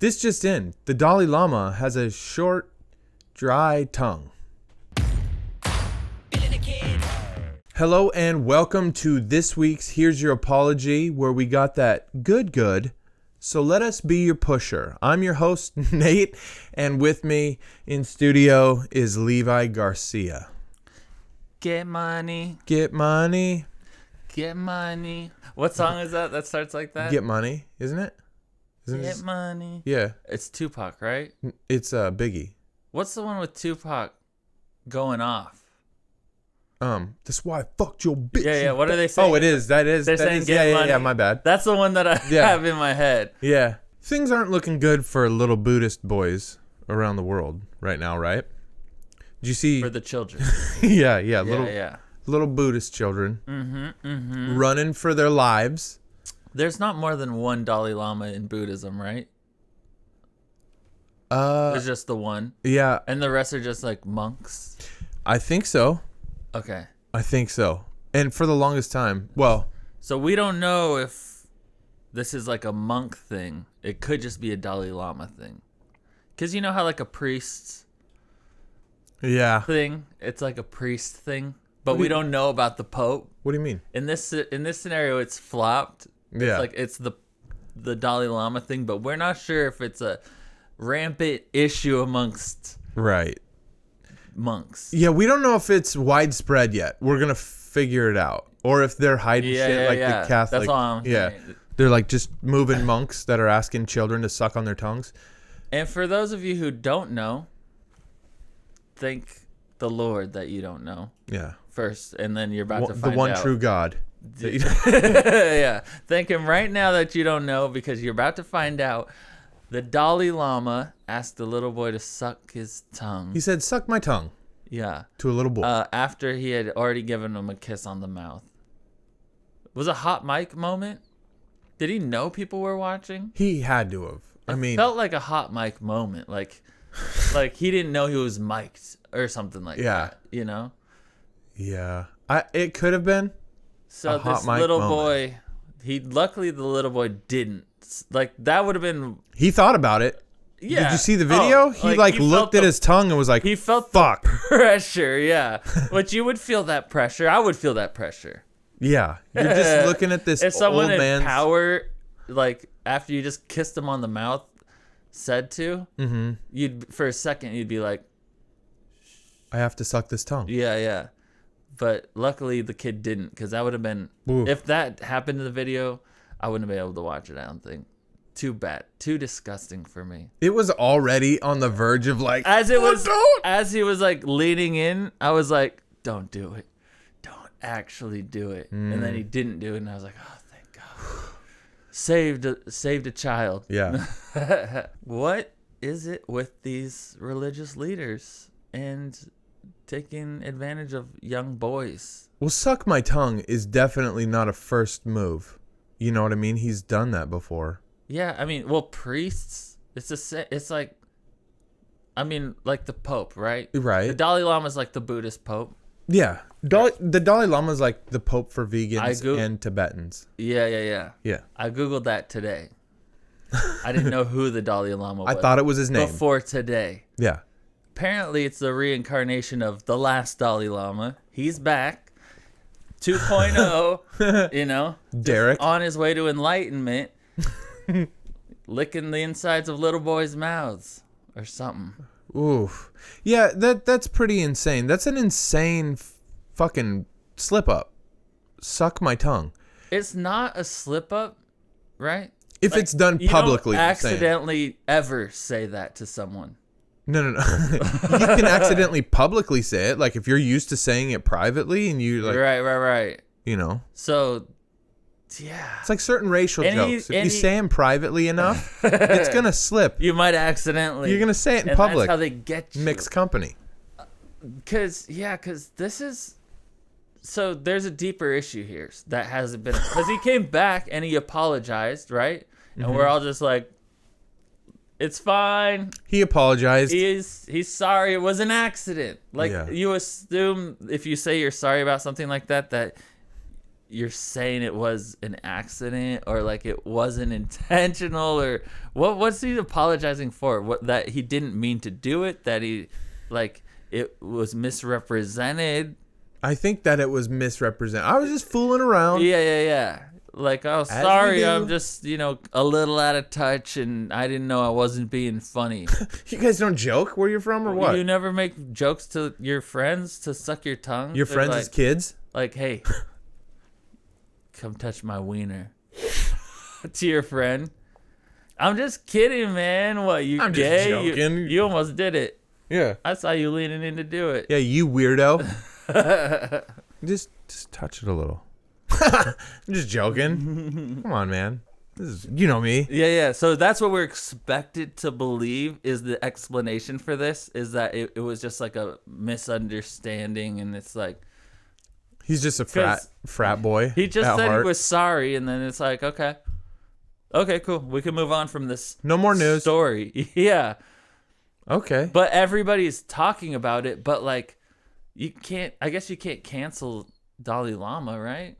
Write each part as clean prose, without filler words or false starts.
This just in. The Dalai Lama has a short, dry tongue. Hello and welcome to this week's Here's Your Apology, where we got that good. So let us be your pusher. I'm your host, Nate, and with me in studio is Levi Garcia. Get money. Get money. Get money. What song is that starts like that? Get money, isn't it? Get money. Yeah. It's Tupac, right? It's Biggie. What's the one with Tupac going off? That's why I fucked your bitch. Yeah. What are they saying? Oh, it is. They're saying get money. Yeah, my bad. That's the one that I have in my head. Yeah. Things aren't looking good for little Buddhist boys around the world right now, right? Did you see? For the children. Yeah. Little Buddhist children running for their lives. There's not more than one Dalai Lama in Buddhism, right? There's just the one. Yeah. And the rest are just like monks. I think so. Okay. I think so. And for the longest time, well. So we don't know if this is like a monk thing. It could just be a Dalai Lama thing. Because you know how like a priest thing, it's like a priest thing. But we don't know about the Pope. What do you mean? In this scenario, it's flopped. Yeah. It's like it's the Dalai Lama thing, but we're not sure if it's a rampant issue amongst monks. Yeah, we don't know if it's widespread yet. We're going to figure it out. Or if they're hiding shit like the Catholic. That's all I'm saying. They're like just moving monks that are asking children to suck on their tongues. And for those of you who don't know, thank the Lord that you don't know. Yeah. First, and then you're about to find out. The one true God. Yeah. Thank him right now that you don't know, because you're about to find out. The Dalai Lama asked the little boy to suck his tongue. He said, suck my tongue. Yeah. To a little boy. After he had already given him a kiss on the mouth. Was a hot mic moment? Did he know people were watching? He had to have. It felt like a hot mic moment. Like he didn't know he was mic'd or something like that. You know? Yeah. It could have been. So this little boy, luckily the little boy didn't. Like, that would have been... He thought about it. Yeah. Did you see the video? He looked at his tongue and was like, he felt fuck. The pressure, yeah. But you would feel that pressure. I would feel that pressure. Yeah. You're just looking at this if someone old man's... in power, like, after you just kissed him on the mouth, said to, for a second, you'd be like... I have to suck this tongue. Yeah. But luckily the kid didn't, because that would have been... Oof. If that happened in the video, I wouldn't have been able to watch it, I don't think. Too bad. Too disgusting for me. It was already on the verge of like... As he was like leaning in, I was like, don't do it. Don't actually do it. And then he didn't do it, and I was like, oh, thank God. Saved a child. Yeah. What is it with these religious leaders and taking advantage of young boys? Well, suck my tongue is definitely not a first move. You know what I mean? He's done that before. Yeah, I mean, well, priests, it's like, I mean, like the Pope, right? Right. The Dalai Lama is like the Buddhist Pope. Yeah. The Dalai Lama is like the Pope for vegans and Tibetans. Yeah. I Googled that today. I didn't know who the Dalai Lama was. I thought it was his name. Before today. Yeah. Apparently, it's the reincarnation of the last Dalai Lama. He's back. 2.0, you know. Derek. On his way to enlightenment. Licking the insides of little boys' mouths or something. Oof. Yeah, that's pretty insane. That's an insane fucking slip up. Suck my tongue. It's not a slip up, right? If like, it's done publicly. You don't accidentally ever say that to someone. No. You can accidentally publicly say it. Like if you're used to saying it privately and you like... Right. You know? So... Yeah. It's like certain racial jokes. If you say them privately enough, it's going to slip. You might accidentally. You're going to say it in public. That's how they get you. Mixed company. Because this is... So there's a deeper issue here that hasn't been... Because he came back and he apologized, right? And we're all just like, it's fine. He apologized. He's sorry. It was an accident. Like, you assume if you say you're sorry about something like that you're saying it was an accident or like it wasn't intentional, or what's he apologizing for? What, that he didn't mean to do it, that he like it was misrepresented? I think that it was misrepresented. I was just fooling around. Yeah. Like, oh, sorry, I'm just, a little out of touch, and I didn't know I wasn't being funny. You guys don't joke where you're from, or what? You never make jokes to your friends to suck your tongue? Your friends as kids? Like, hey, come touch my wiener. To your friend. I'm just kidding, man. What, you I'm gay? just joking. You almost did it. Yeah. I saw you leaning in to do it. Yeah, you weirdo. just touch it a little. I'm just joking. Come on, man. This is, you know me. Yeah. So that's what we're expected to believe is the explanation for this, is that it was just like a misunderstanding, and it's like he's just a frat boy. He just said heart. he was sorry, and then it's like, okay, cool. We can move on from this. No more news. Story. Yeah. Okay. But everybody's talking about it, but like I guess you can't cancel Dalai Lama, right?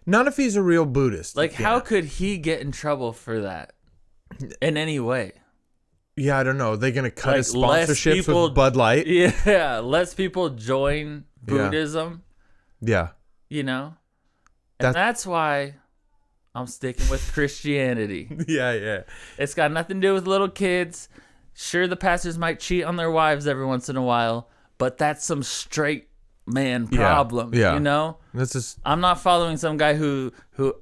Not if he's a real Buddhist. Like, how could he get in trouble for that in any way? Yeah, I don't know. They're going to cut Like, his sponsorships with Bud Light? Yeah, less people join Buddhism. Yeah. And that's why I'm sticking with Christianity. Yeah. It's got nothing to do with little kids. Sure, the pastors might cheat on their wives every once in a while, but that's some straight man problem. Yeah. This is. I'm not following some guy who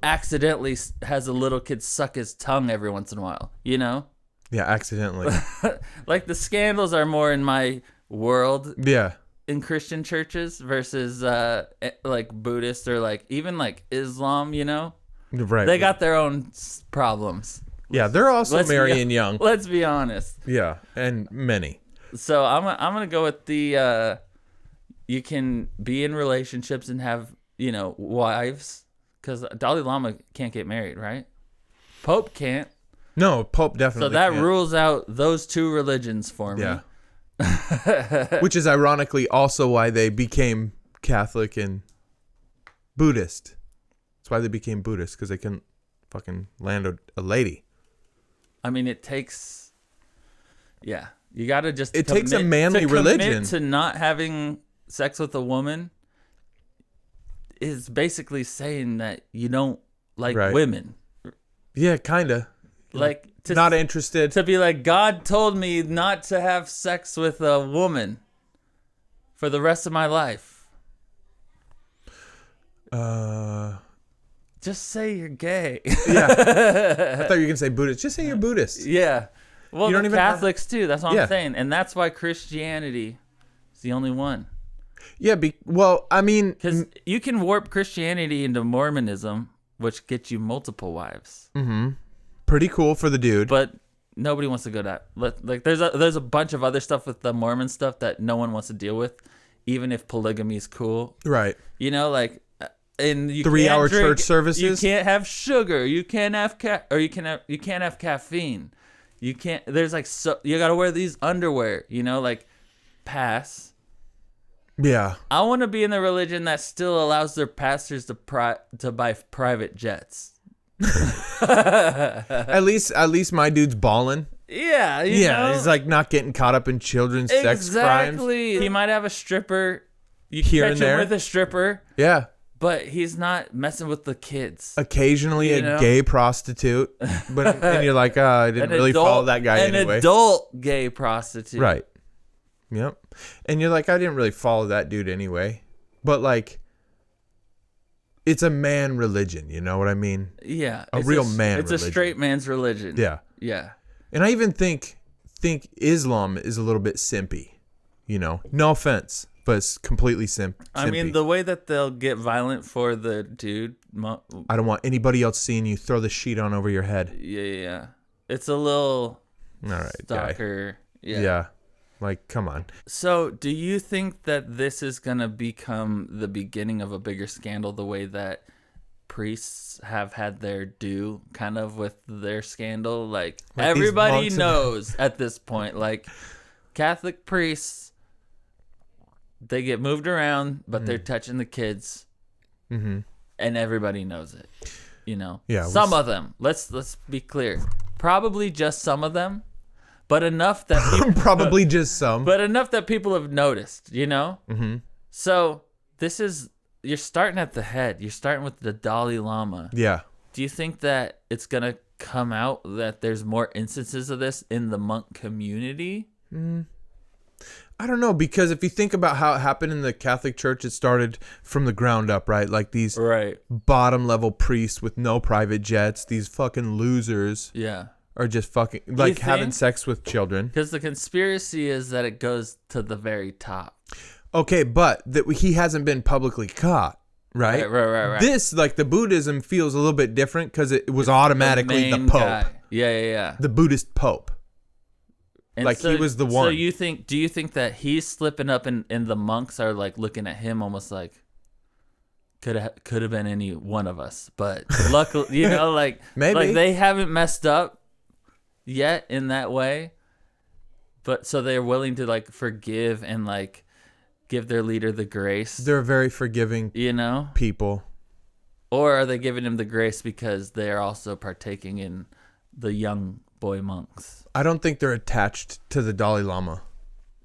accidentally has a little kid suck his tongue every once in a while. Yeah, accidentally. Like, the scandals are more in my world. Yeah. In Christian churches versus like Buddhist or like even like Islam. Right. They got their own problems. Yeah, they're also marrying young. Let's be honest. Yeah, and many. So I'm gonna go with the you can be in relationships and have wives, because Dalai Lama can't get married, right? Pope can't. No, Pope definitely. So that can't. rules out those two religions for me. Yeah. Which is ironically also why they became Catholic and Buddhist. That's why they became Buddhist, because they couldn't fucking land a lady. I mean, it takes. Yeah, you got to just. It takes a manly religion. To not having sex with a woman is basically saying that you don't like women. Yeah, kinda. Like, not interested. To be like, God told me not to have sex with a woman for the rest of my life. Just say you're gay. Yeah. I thought you were going to say Buddhist. Just say you're Buddhist. Yeah. Well, you the Catholics too. That's what I'm saying. And that's why Christianity is the only one. Yeah. I mean. Because you can warp Christianity into Mormonism, which gets you multiple wives. Mm-hmm. Pretty cool for the dude. But nobody wants to go that. Like, there's a bunch of other stuff with the Mormon stuff that no one wants to deal with, even if polygamy is cool. Right. Like. And you 3-hour church services. You can't have sugar. You can't have you can't have caffeine. You can't. There's like you gotta wear these underwear. Like, pass. Yeah. I want to be in the religion that still allows their pastors to buy private jets. At least my dude's balling. Yeah. He's like not getting caught up in children's sex crimes. Exactly. He might have a stripper. You here catch and there him with a stripper. Yeah. But he's not messing with the kids. Occasionally a gay prostitute. And you're like, I didn't really follow that guy anyway. An adult gay prostitute. Right. Yep. And you're like, I didn't really follow that dude anyway. But like, it's a man religion. You know what I mean? Yeah. A real man religion. It's a straight man's religion. Yeah. Yeah. And I even think Islam is a little bit simpy. No offense. But it's completely simpy. I mean, the way that they'll get violent for the dude. I don't want anybody else seeing you throw the sheet on over your head. Yeah. It's a little all right, stalker. Guy. Yeah. Like, come on. So, do you think that this is going to become the beginning of a bigger scandal, the way that priests have had their due kind of with their scandal? Like everybody knows at this point, like, Catholic priests, they get moved around, but they're touching the kids. and everybody knows it. You know, Yeah, of them. Let's be clear. Probably just some of them, but enough that people, probably just some, but enough that people have noticed. You know. Mm-hmm. So you're starting at the head. You're starting with the Dalai Lama. Yeah. Do you think that it's gonna come out that there's more instances of this in the monk community? I don't know, because if you think about how it happened in the Catholic Church, it started from the ground up, right? Like these bottom level priests with no private jets, these fucking losers. Yeah. Are just fucking like having sex with children. Because the conspiracy is that it goes to the very top. Okay, but that he hasn't been publicly caught, right? Right. This, like the Buddhism, feels a little bit different because it was automatically the Pope. Guy. Yeah. The Buddhist Pope. And like he was the one. So do you think that he's slipping up and the monks are like looking at him almost like could have been any one of us, but luckily, you know, like maybe like they haven't messed up yet in that way, but so they're willing to like forgive and like give their leader the grace. They're very forgiving, you know, people. Or are they giving him the grace because they're also partaking in the young boy monks? I don't think they're attached to the Dalai Lama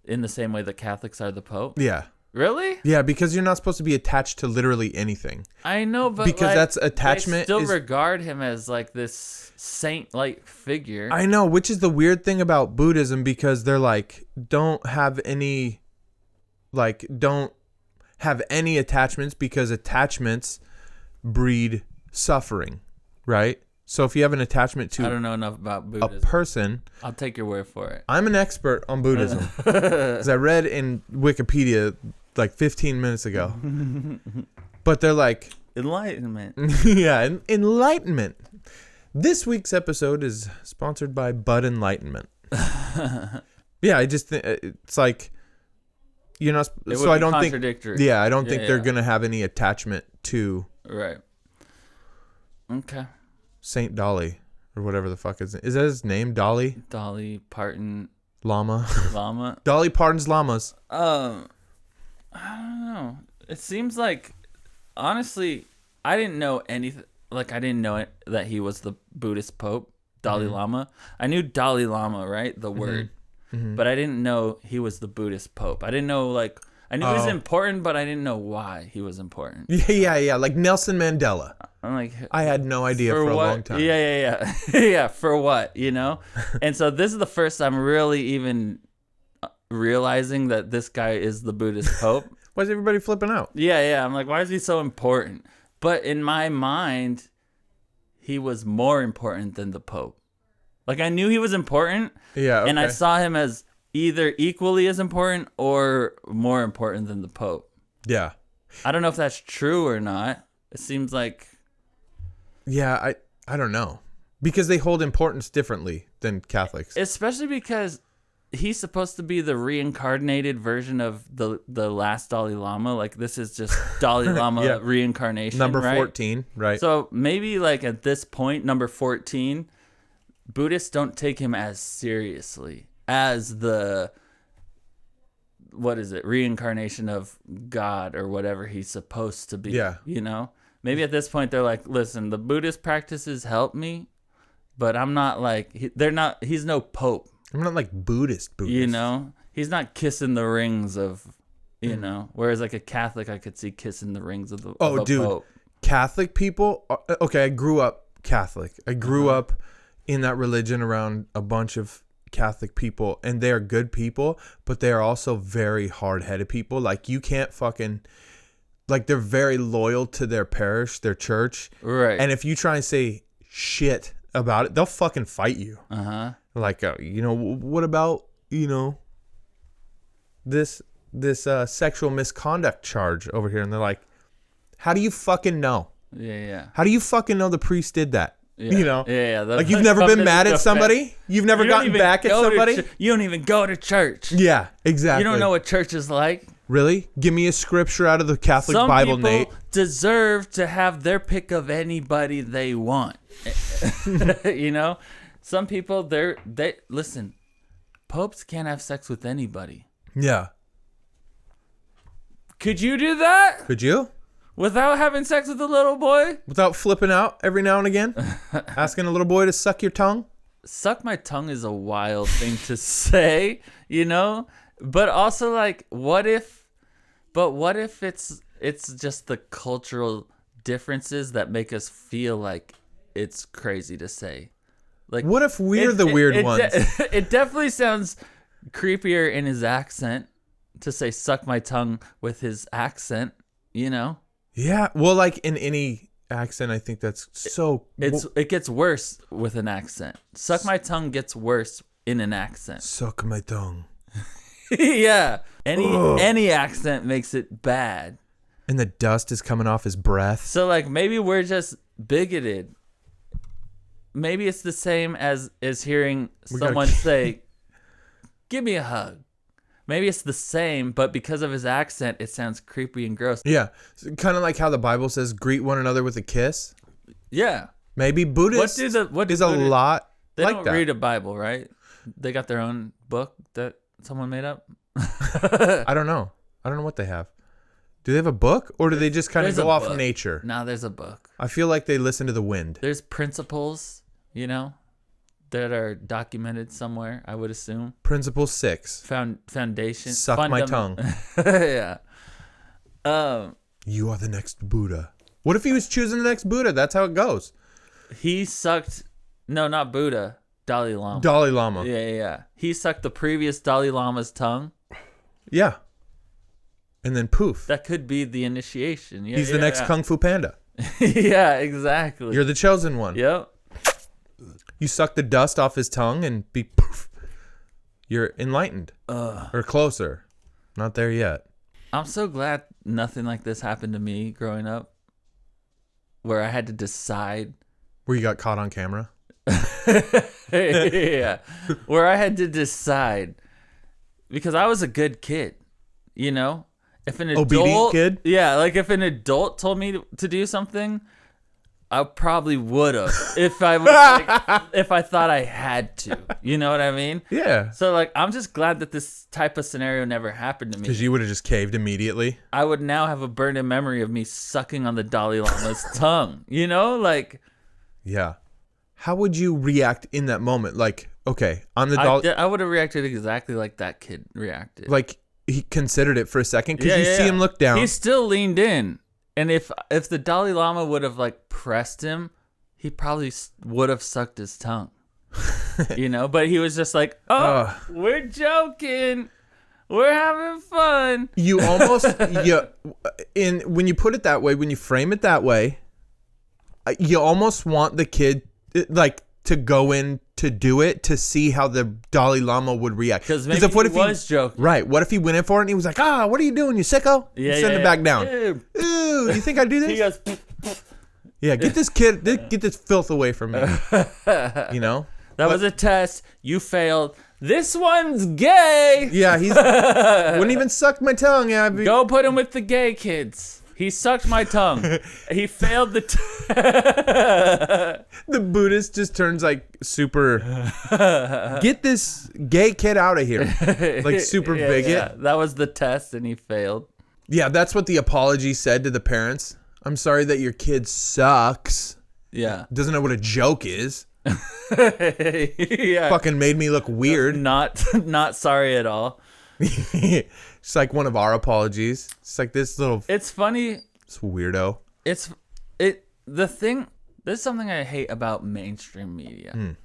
in the same way that Catholics are the Pope. Yeah. Really? Yeah, because you're not supposed to be attached to literally anything. I know, but because like, that's attachment. They still regard him as like this saint-like figure. I know, which is the weird thing about Buddhism, because they're like don't have any attachments, because attachments breed suffering, right? So if you have an attachment to I don't know enough about Buddhism. A person, I'll take your word for it. I'm an expert on Buddhism, because I read in Wikipedia like 15 minutes ago. But they're like enlightenment. Yeah, enlightenment. This week's episode is sponsored by Bud Enlightenment. Yeah, I just think it's like you're not. So I don't think. Yeah, I don't think they're gonna have any attachment to. Right. Okay. Saint Dolly or whatever the fuck is that his name? Dolly Parton Lama. Dolly Parton's llamas. I don't know. It seems like, honestly, I didn't know anything. Like I didn't know that he was the Buddhist Pope, Dalai Lama. I knew Dalai Lama, right? The word, but I didn't know he was the Buddhist Pope. I didn't know I knew he was important, but I didn't know why he was important. Yeah. Like Nelson Mandela. I'm like, I had no idea for a long time. Yeah. Yeah, for what, you know? And so this is the first time really even realizing that this guy is the Buddhist Pope. Why is everybody flipping out? Yeah. I'm like, why is he so important? But in my mind, he was more important than the Pope. Like, I knew he was important. Yeah, okay. And I saw him as either equally as important or more important than the Pope. Yeah. I don't know if that's true or not. It seems like... Yeah, I don't know. Because they hold importance differently than Catholics. Especially because he's supposed to be the reincarnated version of the last Dalai Lama. Like, this is just Dalai Lama reincarnation, Number right? 14, right. So maybe, like, at this point, number 14, Buddhists don't take him as seriously as the... What is it? Reincarnation of God or whatever he's supposed to be. Yeah. You know? Maybe at this point they're like, listen, the Buddhist practices help me, but I'm not like, he's no Pope. I'm not like Buddhist. You know? He's not kissing the rings of, you know? Whereas like a Catholic, I could see kissing the rings of the Pope. Catholic people, okay, I grew up Catholic. I grew up in that religion around a bunch of Catholic people, and they are good people, but they are also very hard-headed people. Like, you can't fucking... Like, they're very loyal to their parish, their church. Right. And if you try and say shit about it, they'll fucking fight you. Uh-huh. Like, you know, what about, you know, this sexual misconduct charge over here? And they're like, how do you fucking know? Yeah. How do you fucking know the priest did that? Yeah. You know? Yeah. Like, you've never been mad at somebody? You've never gotten back at somebody? You don't even go to church. Yeah, exactly. You don't know what church is like. Really? Give me a scripture out of the Catholic Bible, Nate. Some people deserve to have their pick of anybody they want. You know? Some people, they listen, popes can't have sex with anybody. Yeah. Could you do that? Could you? Without having sex with a little boy? Without flipping out every now and again? Asking a little boy to suck your tongue? Suck my tongue is a wild thing to say, you know? But also, like, what if it's just the cultural differences that make us feel like it's crazy to say? Like, what if we're the weird ones? It definitely sounds creepier in his accent to say suck my tongue with his accent, you know? Yeah, well, like in any accent, I think that's so... It gets worse with an accent. Suck my tongue gets worse in an accent. Suck my tongue. Yeah. Any accent makes it bad. And the dust is coming off his breath. So, like, maybe we're just bigoted. Maybe it's the same as hearing someone say, give me a hug. Maybe it's the same, but because of his accent, it sounds creepy and gross. Yeah. Kind of like how the Bible says, greet one another with a kiss. Yeah. Maybe Buddhists is a lot they like don't that. read a Bible, right? They got their own book that someone made up. I don't know what they have. Do they have a book, or do they just kind of go off nature? No, there's a book. I feel like they listen to the wind. There's principles, you know, that are documented somewhere, I would assume. Principle 6. Foundation. Suck my tongue. Yeah. You are the next Buddha. What if he was choosing the next Buddha? That's how it goes. He sucked... No, not Buddha. Dalai Lama. Dalai Lama. Yeah. He sucked the previous Dalai Lama's tongue. Yeah. And then poof. That could be the initiation. Yeah, He's the next Kung Fu Panda. Yeah, exactly. You're the chosen one. Yep. You suck the dust off his tongue and be poof. You're enlightened. Or closer. Not there yet. I'm so glad nothing like this happened to me growing up, where I had to decide. Where you got caught on camera? Yeah. Where I had to decide. Because I was a good kid, you know? If an adult, obedient kid? Yeah, like if an adult told me to do something, I probably would have if I was like, if I thought I had to. You know what I mean? Yeah. So like I'm just glad that this type of scenario never happened to me. Because you would have just caved immediately. I would now have a burned-in memory of me sucking on the Dalai Lama's tongue. You know, like. Yeah. How would you react in that moment? Like, okay, I'm the Dalai. I would have reacted exactly like that kid reacted. Like he considered it for a second because you see him look down. He still leaned in. And if the Dalai Lama would have like pressed him, he probably would have sucked his tongue, you know. But he was just like, "Oh, we're joking, we're having fun." You almost, when you put it that way, when you frame it that way, you almost want the kid like to go in to do it to see how the Dalai Lama would react. Because maybe he was joking. Right. What if he went in for it and he was like, what are you doing, you sicko? Yeah, Send it back down. Ew. Ooh, you think I'd do this? He goes, yeah, get this kid, get this filth away from me. You know? That was a test. You failed. This one's gay. Yeah, wouldn't even suck my tongue. Yeah, Go put him with the gay kids. He sucked my tongue. He failed the The Buddhist just turns like super, get this gay kid out of here. Like super bigot. Yeah. That was the test and he failed. Yeah, that's what the apology said to the parents. I'm sorry that your kid sucks. Yeah. Doesn't know what a joke is. Yeah. Fucking made me look weird. Not sorry at all. It's like one of our apologies. It's like this little. It's funny. This weirdo. This is something I hate about mainstream media.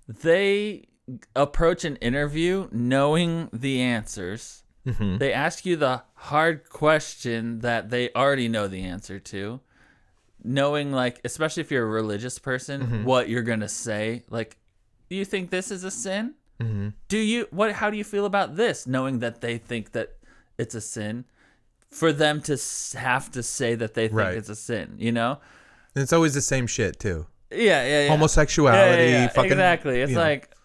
They approach an interview knowing the answers. Mm-hmm. They ask you the hard question that they already know the answer to, knowing, like, especially if you're a religious person, what you're gonna say. Like, do you think this is a sin? Mm-hmm. How do you feel about this? Knowing that they think that it's a sin, for them to have to say that they think it's a sin, you know? And it's always the same shit too. Yeah. Homosexuality, fucking. Exactly. It's like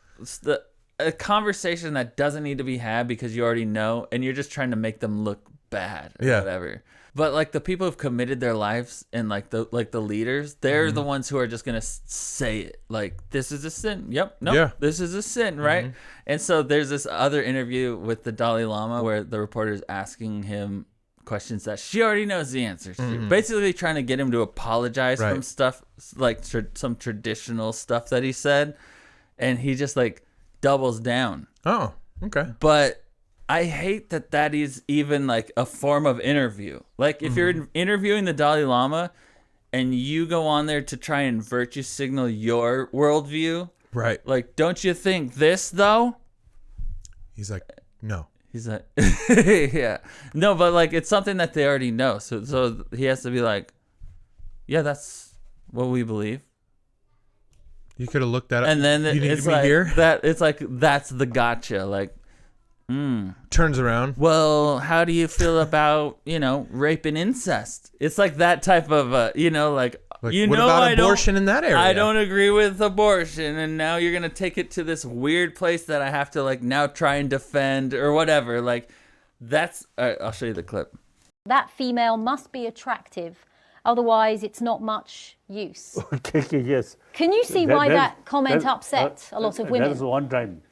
a conversation that doesn't need to be had because you already know, and you're just trying to make them look bad or whatever. But like the people who've committed their lives and like the leaders, they're the ones who are just gonna say it. Like, this is a sin. Yep. No. Yeah. This is a sin, right? And so there's this other interview with the Dalai Lama where the reporter is asking him questions that she already knows the answers to. Basically trying to get him to apologize from stuff like some traditional stuff that he said, and he just like doubles down. Oh, okay. But I hate that is even like a form of interview. Like if you're interviewing the Dalai Lama and you go on there to try and virtue signal your worldview, right? Like, don't you think this though? He's like, no. He's like, yeah, no, but like it's something that they already know. So he has to be like, yeah, that's what we believe. You could have looked that up. And then it's like here? It's like that's the gotcha. Like, turns around. Well, how do you feel about rape and incest? It's like that type of like what about abortion in that area? I don't agree with abortion, and now you're gonna take it to this weird place that I have to like now try and defend or whatever. Like that's. I'll show you the clip. That female must be attractive, otherwise it's not much use. Okay, yes. Can you see why that comment upset a lot of women? That is one time.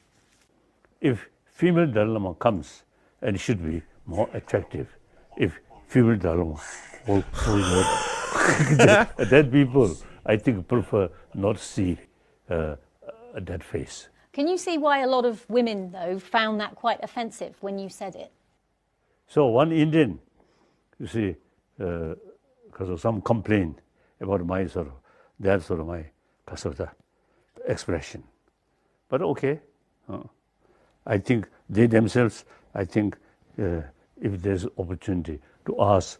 If female Dalai Lama comes, and it should be more attractive. If female Dalai Lama, that people, I think, prefer not to see that face. Can you see why a lot of women, though, found that quite offensive when you said it? So one Indian, you see, because of some complaint about my sort of my expression. But okay. I think they themselves, if there's opportunity to ask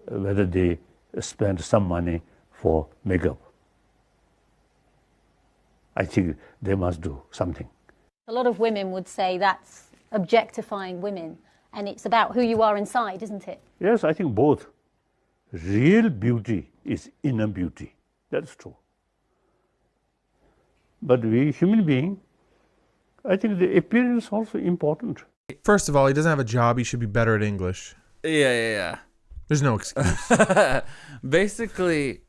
whether they spend some money for makeup, I think they must do something. A lot of women would say that's objectifying women, and it's about who you are inside, isn't it? Yes, I think both. Real beauty is inner beauty. That's true. But we human beings, I think the appearance is also important. First of all, he doesn't have a job. He should be better at English. Yeah. There's no excuse. Basically,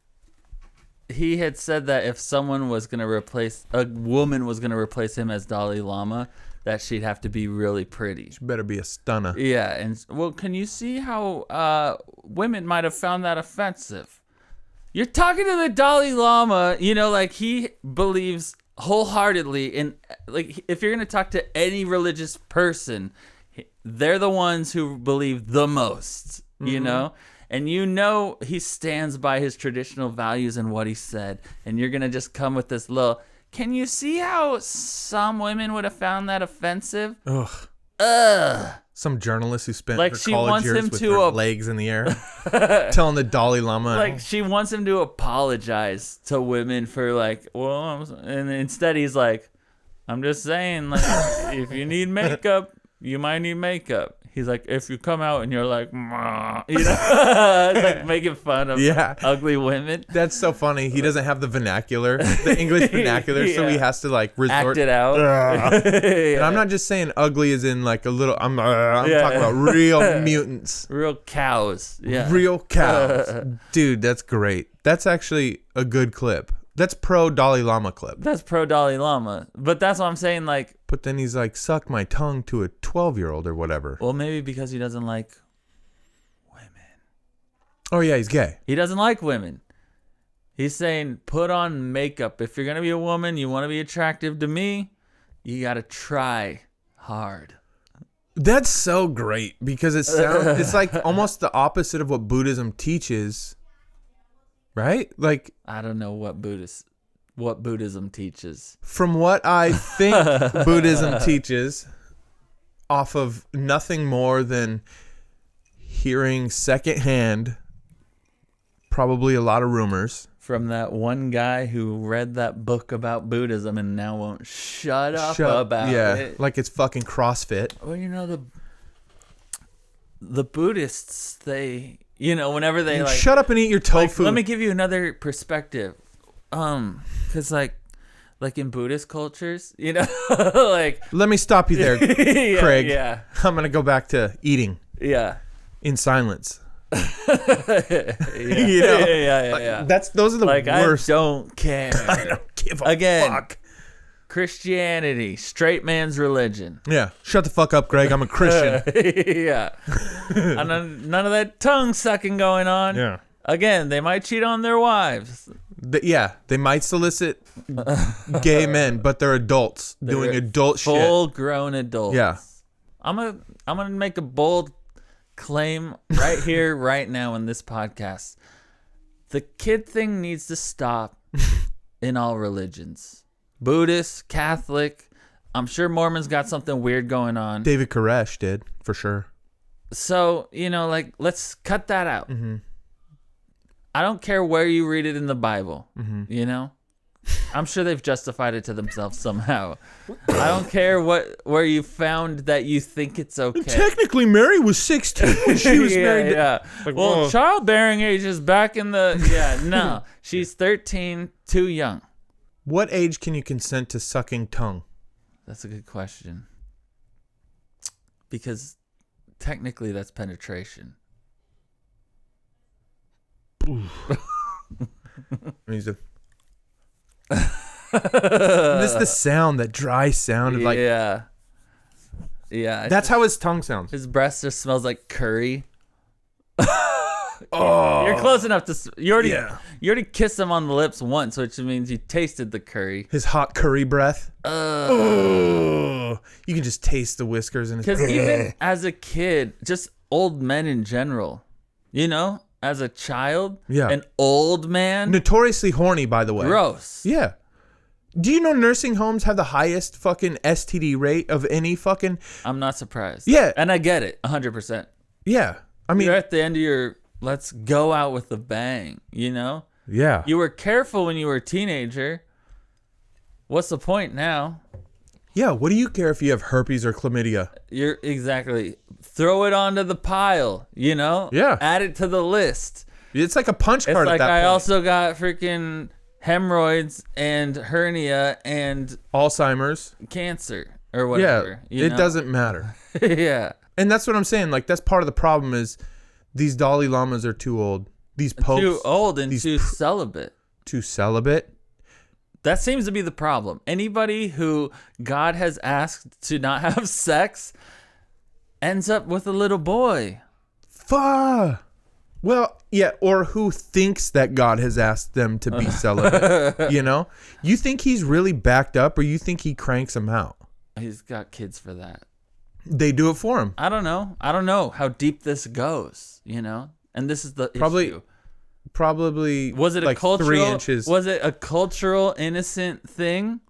he had said that if a woman was going to replace him as Dalai Lama, that she'd have to be really pretty. She better be a stunner. Yeah, and well, can you see how women might have found that offensive? You're talking to the Dalai Lama, like he believes wholeheartedly in, like, if you're going to talk to any religious person, they're the ones who believe the most, and he stands by his traditional values and what he said, and you're going to just come with this little, can you see how some women would have found that offensive? Ugh. Some journalist who spent her college years with her legs in the air telling the Dalai Lama. Like, she wants him to apologize to women for and instead he's like, I'm just saying, like, if you need makeup, you might need makeup. He's like, if you come out and you're like, it's like making fun of ugly women. That's so funny. He doesn't have the vernacular, the English vernacular, so he has to resort. Act it out. And I'm not just saying ugly as in like a little. I'm talking about real mutants, real cows. Yeah, real cows. Dude, that's great. That's actually a good clip. That's pro Dalai Lama clip. That's pro Dalai Lama. But that's what I'm saying, like. But then he's like, suck my tongue to a 12-year-old or whatever. Well, maybe because he doesn't like women. Oh, yeah, he's gay. He doesn't like women. He's saying, put on makeup. If you're going to be a woman, you want to be attractive to me, you got to try hard. That's so great because it's like almost the opposite of what Buddhism teaches. Right? Like, I don't know what Buddhism teaches. From what I think Buddhism teaches, off of nothing more than hearing secondhand, probably a lot of rumors. From that one guy who read that book about Buddhism and now won't shut up about it. Yeah, like it's fucking CrossFit. Well, the Buddhists, they... whenever they shut up and eat your tofu. Let me give you another perspective. Because like in Buddhist cultures, like. Let me stop you there, Craig. Yeah. I'm gonna go back to eating. Yeah. In silence. Yeah. Those are the worst. I don't care. I don't give a fuck. Christianity, straight man's religion. Yeah. Shut the fuck up, Greg. I'm a Christian. Yeah. And none of that tongue sucking going on. Yeah. Again, they might cheat on their wives. They might solicit gay men, but they're adults doing adult shit. Full-grown adults. Yeah. I'm gonna make a bold claim right here, right now in this podcast. The kid thing needs to stop in all religions. Buddhist, Catholic. I'm sure Mormons got something weird going on. David Koresh did, for sure. So, like, let's cut that out. Mm-hmm. I don't care where you read it in the Bible, Mm-hmm. I'm sure they've justified it to themselves somehow. I don't care where you found that you think it's okay. Technically, Mary was 16 when she was married. Yeah. Like, Well, whoa. childbearing age is back in the... Yeah, no. She's 13, too young. What age can you consent to sucking tongue? That's a good question. Because technically that's penetration. This the sound, that dry sound of like. Yeah. Yeah. That's how his tongue sounds. His breath just smells like curry. Oh, you're close enough to you already kissed him on the lips once, which means you tasted the curry. His hot curry breath. You can just taste the whiskers in his. Because even as a kid, just old men in general, as a child, an old man, notoriously horny, by the way. Gross. Yeah. Do you know nursing homes have the highest fucking STD rate of any fucking? I'm not surprised. Yeah, and I get it, 100%. Yeah, I mean, you're at the end of your let's go out with a bang. Yeah. You were careful when you were a teenager. What's the point now? Yeah. What do you care if you have herpes or chlamydia? You're exactly. Throw it onto the pile. Yeah. Add it to the list. It's like a punch card. It's like at that I point. also got freaking hemorrhoids and hernia and Alzheimer's, cancer or whatever. Yeah, it doesn't matter. Yeah. And that's what I'm saying. Like, that's part of the problem is these Dalai Lamas are too old. These popes. Too old and too celibate. Too celibate. That seems to be the problem. Anybody who God has asked to not have sex ends up with a little boy. Fuck. Well, yeah, or who thinks that God has asked them to be celibate. You think he's really backed up, or you think he cranks them out? He's got kids for that. They do it for him. I don't know how deep this goes, And this is the issue. Probably was it like a cultural 3 inches. Was it a cultural innocent thing,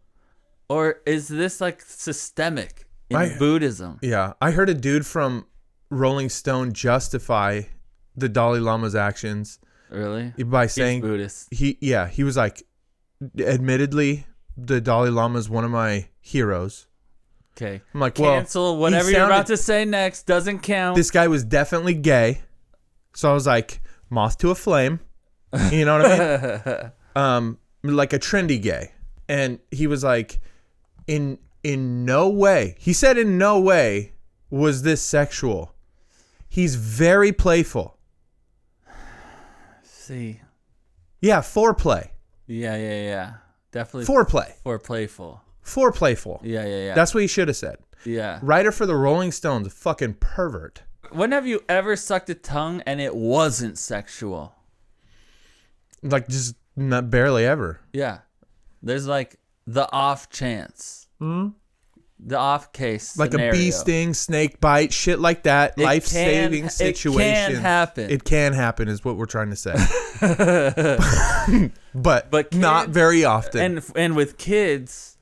or is this like systemic in Buddhism? Yeah, I heard a dude from Rolling Stone justify the Dalai Lama's actions. Really? By saying he's Buddhist. He was like, admittedly, the Dalai Lama is one of my heroes. Okay. I'm like, cancel whatever you're about to say next. Doesn't count. This guy was definitely gay. So I was like, moth to a flame. You know what I mean? Like a trendy gay. And he was like, in no way. He said in no way was this sexual. He's very playful. See. Yeah, foreplay. Yeah. Definitely. Foreplay. Foreplayful. Yeah. Yeah. That's what he should have said. Yeah. Writer for the Rolling Stones, a fucking pervert. When have you ever sucked a tongue and it wasn't sexual? Like, just not barely ever. Yeah. There's like the off chance. The off case like scenario. A bee sting, snake bite, shit like that. Life-saving situation. It can happen. It can happen is what we're trying to say. but kids, not very often. And with kids,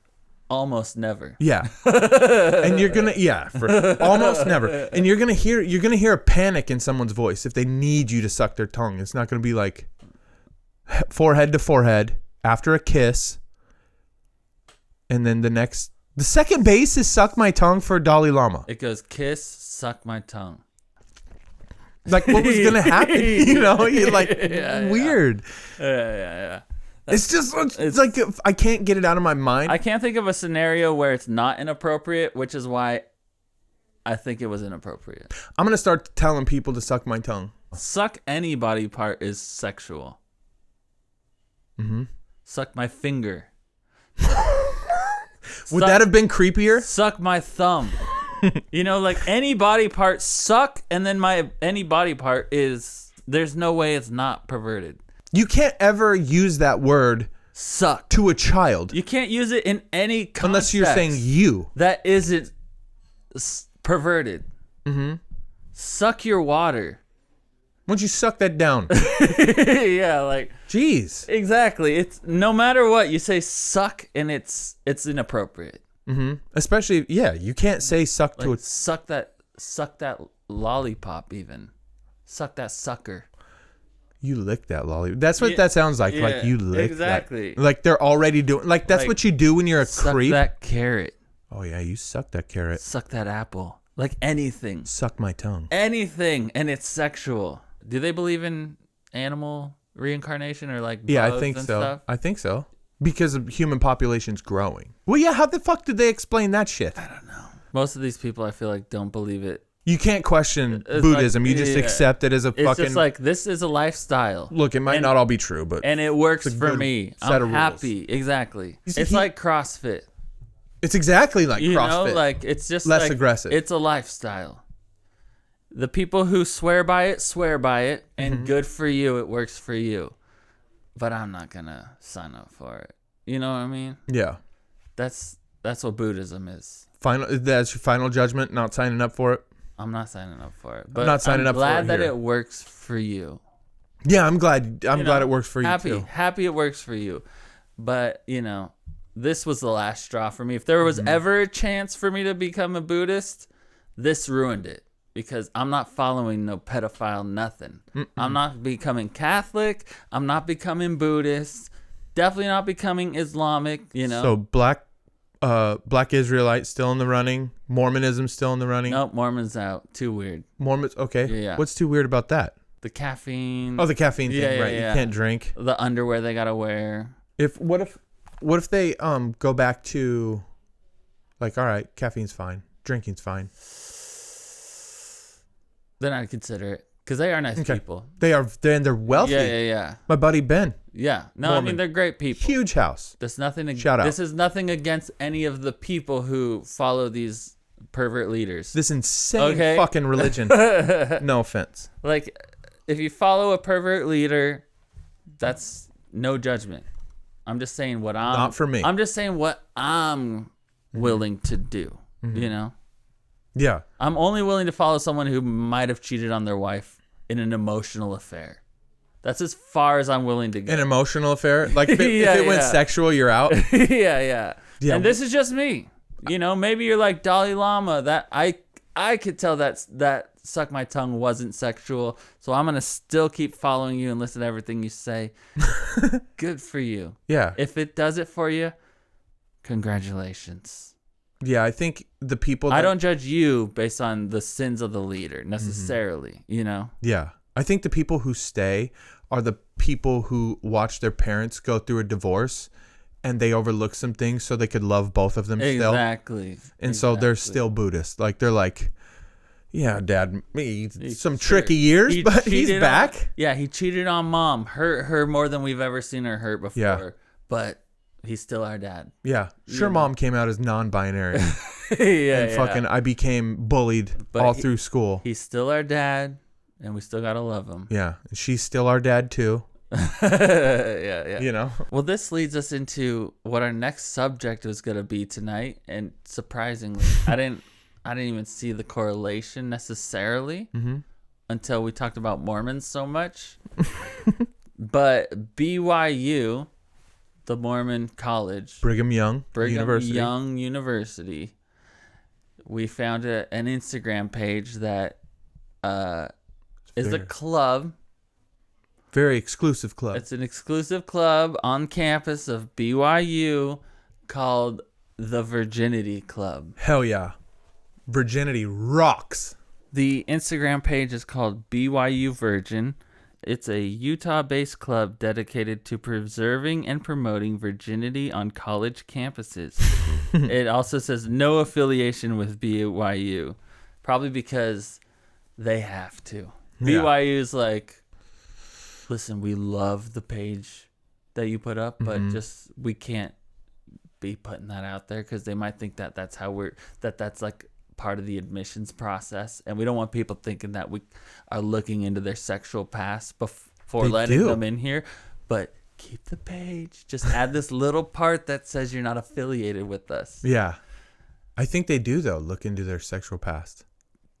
almost never. Yeah. And you're gonna for almost never. And you're gonna hear a panic in someone's voice if they need you to suck their tongue. It's not gonna be like forehead to forehead after a kiss. And then the second base is suck my tongue for Dalai Lama. It goes kiss, suck my tongue. Like, what was gonna happen? You're like, weird. Yeah. It's just it's like I can't get it out of my mind. I can't think of a scenario where it's not inappropriate, which is why I think it was inappropriate. I'm gonna start telling people to suck my tongue. Suck any body part is sexual. Mm-hmm. Suck my finger. Would that have been creepier? Suck my thumb. You know, like any body part, suck, and then any body part is, there's no way it's not perverted. You can't ever use that word Suck. to a child. You can't use it in any context. Unless you're saying you. That isn't perverted. Mm-hmm. Suck your water. Why don't you suck that down? Yeah, like. Jeez. Exactly. It's no matter what you say, suck, and it's inappropriate. Mm-hmm. Especially, you can't say suck Like, to a... suck that lollipop even. Suck that sucker. You lick that lollipop. That's what that sounds like. Yeah, Like you lick exactly. that. Like they're already doing... Like that's Like, what you do when you're a Suck creep. that carrot. Oh yeah, you suck that carrot. Suck that apple. Like anything. Suck my tongue. Anything, and it's sexual. Do they believe in animal reincarnation or like bugs Yeah, I think and so. stuff? I think so. Because the human population's growing. Well, yeah, how the fuck did they explain that shit? I don't know. Most of these people, I feel like, don't believe it. You can't question It's Buddhism. like, You just yeah. accept it as a It's fucking... just like, this is a lifestyle. Look, it might not all be true, but And it works it's a for good me. set I'm of rules. happy. Exactly. You see, It's like CrossFit. it's exactly like You CrossFit. know, like it's just Less like, aggressive. It's a lifestyle. The people who swear by it, and Mm-hmm. good for you. It works for you. But I'm not gonna sign up for it. You know what I mean? Yeah. That's what Buddhism is. That's your final judgment, not signing up for it? I'm not signing up for it. But not signing up for it glad that here. it works for you. Yeah, I'm glad. I'm You glad know, it works for you happy, too. Happy it works for you. But, this was the last straw for me. If there was ever a chance for me to become a Buddhist, this ruined it. Because I'm not following no pedophile nothing. I'm not becoming Catholic. I'm not becoming Buddhist. Definitely not becoming Islamic, So black Israelite still in the running. Mormonism still in the running. Nope, Mormon's out. Too weird. Mormons, okay. Yeah. What's too weird about that? The caffeine. Oh, the caffeine thing, Yeah, right? yeah. You can't drink. The underwear they gotta wear. What if they go back to like, all right, caffeine's fine, drinking's fine. Then I'd consider it. Because they are nice people. They're wealthy. Yeah. My buddy Ben, Yeah. No, Mormon. I mean, they're great people. huge house. There's nothing. Shout out. This is nothing against any of the people who follow these pervert leaders. This insane Okay. fucking religion. No offense. Like, if you follow a pervert leader, that's no judgment. I'm just saying what I'm. Not for me. I'm just saying what I'm willing to do. Yeah. I'm only willing to follow someone who might have cheated on their wife in an emotional affair. That's as far as I'm willing to go. An emotional affair? Like if it went Yeah. sexual, you're out? Yeah. Yeah. And this is just me. Maybe you're like Dalai Lama. That I could tell that suck my tongue wasn't sexual. So I'm gonna still keep following you and listen to everything you say. Good for you. Yeah. If it does it for you, congratulations. Yeah, I think the people I don't judge you based on the sins of the leader necessarily. Yeah. I think the people who stay are the people who watch their parents go through a divorce and they overlook some things so they could love both of them still. Exactly. And so they're still Buddhist. Like they're like, yeah, Dad, some Sure. tricky years, but he's cheated back. He cheated on Mom, hurt her more than we've ever seen her hurt before. Yeah. But he's still our dad. Yeah. Sure, Mom came out as non-binary. Yeah, And fucking I became bullied all through school. He's still our dad, and we still gotta love him. Yeah. And she's still our dad too. Yeah. Well, this leads us into what our next subject was gonna be tonight, and surprisingly, I didn't even see the correlation necessarily until we talked about Mormons so much. But BYU, the Mormon college, Brigham Young University. Young University, we found an Instagram page that is a club. Very exclusive club. It's an exclusive club on campus of BYU called the Virginity Club. Hell yeah. Virginity rocks. The Instagram page is called BYU Virgin. It's a Utah-based club dedicated to preserving and promoting virginity on college campuses. It also says no affiliation with BYU, probably because they have to. Yeah. BYU's like, listen, we love the page that you put up, but just we can't be putting that out there because they might think that that's like part of the admissions process, and we don't want people thinking that we are looking into their sexual past before letting them in here. But keep the page. Just add this little part that says you're not affiliated with us. Yeah. I think they do, though, look into their sexual past.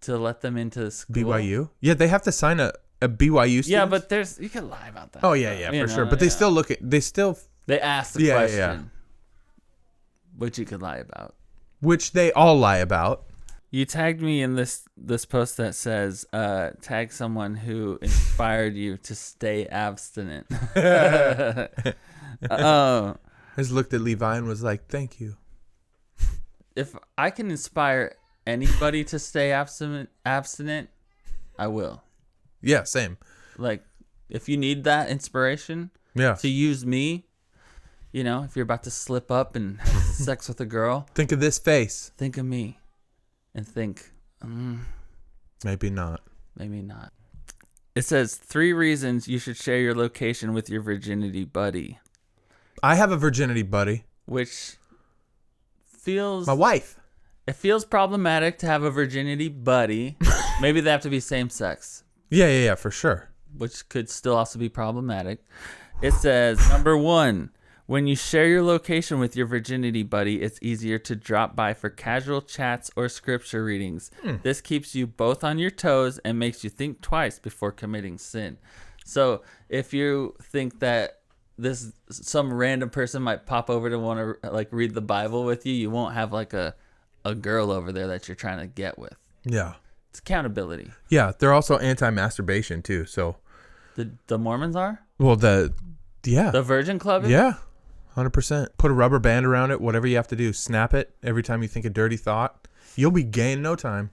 To let them into school. BYU? Yeah, they have to sign a BYU student. Yeah, but you can lie about that. Oh, yeah, for sure. But they still look at, they ask the question, which you could lie about. Which they all lie about. You tagged me in this post that says, tag someone who inspired you to stay abstinent. I just looked at Levi and was like, thank you. If I can inspire anybody to stay abstinent, I will. Yeah, same. Like, if you need that inspiration to use me, if you're about to slip up and have sex with a girl. Think of this face. Think of me. And think, maybe not. Maybe not. It says 3 reasons you should share your location with your virginity buddy. I have a virginity buddy. Which feels... My wife. It feels problematic to have a virginity buddy. Maybe they have to be same sex. Yeah, for sure. Which could still also be problematic. It says, number 1, when you share your location with your virginity buddy, it's easier to drop by for casual chats or scripture readings. This keeps you both on your toes and makes you think twice before committing sin. So if you think that some random person might pop over to want to like read the Bible with you, you won't have like a girl over there that you're trying to get with. Yeah. It's accountability. Yeah, they're also anti-masturbation too, so. The Mormons are? Well, The Virgin Club is? Yeah, 100%. Put a rubber band around it, whatever you have to do. Snap it every time you think a dirty thought. You'll be gay in no time.